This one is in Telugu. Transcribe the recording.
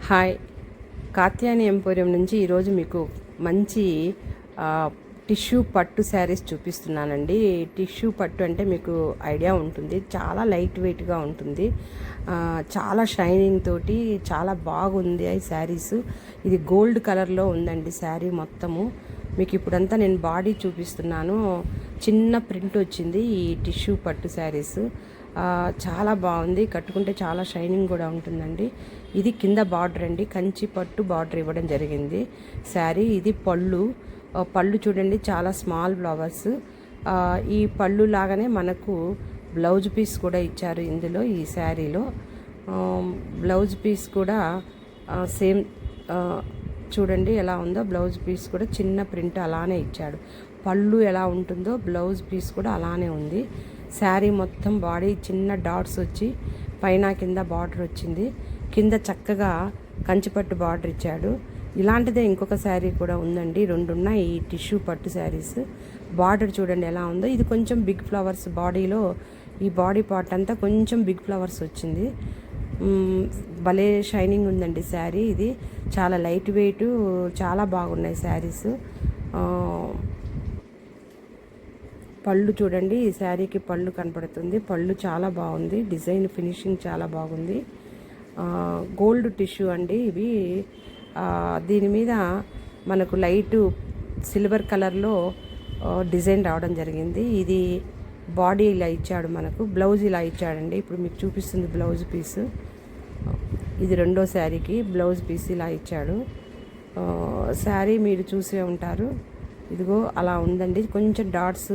హాయ్, కాత్యాయని ఎంపోరియం నుంచి ఈరోజు మీకు మంచి టిష్యూ పట్టు శారీస్ చూపిస్తున్నానండి. టిష్యూ పట్టు అంటే మీకు ఐడియా ఉంటుంది, చాలా లైట్ వెయిట్గా ఉంటుంది, చాలా షైనింగ్ తోటి చాలా బాగుంది ఈ శారీస్. ఇది గోల్డ్ కలర్లో ఉందండి శారీ మొత్తము. మీకు ఇప్పుడంతా నేను బాడీ చూపిస్తున్నాను. చిన్న ప్రింట్ వచ్చింది ఈ టిష్యూ పట్టు శారీస్. చాలా బాగుంది, కట్టుకుంటే చాలా షైనింగ్ కూడా ఉంటుందండి. ఇది కింద బార్డర్ అండి, కంచి పట్టు బార్డర్ ఇవ్వడం జరిగింది శారీ. ఇది పళ్ళు చూడండి, చాలా స్మాల్ ఫ్లవర్స్. ఈ పళ్ళు లాగానే మనకు బ్లౌజ్ పీస్ కూడా ఇచ్చారు ఇందులో, ఈ శారీలో. బ్లౌజ్ పీస్ కూడా సేమ్ చూడండి ఎలా ఉందో. బ్లౌజ్ పీస్ కూడా చిన్న ప్రింట్ అలానే ఇచ్చాడు. పళ్ళు ఎలా ఉంటుందో బ్లౌజ్ పీస్ కూడా అలానే ఉంది. శారీ మొత్తం బాడీ చిన్న డాట్స్ వచ్చి పైన కింద బార్డర్ వచ్చింది. కింద చక్కగా కంచిపట్టు బార్డర్ ఇచ్చాడు. ఇలాంటిదే ఇంకొక శారీ కూడా ఉందండి, రెండు ఉన్నాయి ఈ టిష్యూ పట్టు శారీస్. బార్డర్ చూడండి ఎలా ఉందో. ఇది కొంచెం బిగ్ ఫ్లవర్స్ బాడీలో, ఈ బాడీ పార్ట్ అంతా కొంచెం బిగ్ ఫ్లవర్స్ వచ్చింది. భలే షైనింగ్ ఉందండి శారీ. ఇది చాలా లైట్ వెయిట్, చాలా బాగున్నాయి శారీస్. పళ్ళు చూడండి, ఈ శారీకి పళ్ళు కనపడుతుంది. పళ్ళు చాలా బాగుంది, డిజైన్ ఫినిషింగ్ చాలా బాగుంది. గోల్డ్ టిష్యూ అండి ఇవి. దీని మీద మనకు లైట్ సిల్వర్ కలర్లో డిజైన్ రావడం జరిగింది. ఇది బాడీ ఇలా ఇచ్చాడు మనకు, బ్లౌజ్ ఇలా ఇచ్చాడండి. ఇప్పుడు మీకు చూపిస్తుంది బ్లౌజ్ పీస్. ఇది రెండో శారీకి బ్లౌజ్ పీస్ ఇలా ఇచ్చాడు. శారీ మీరు చూసే ఉంటారు, ఇదిగో అలా ఉందండి. కొంచెం డాట్స్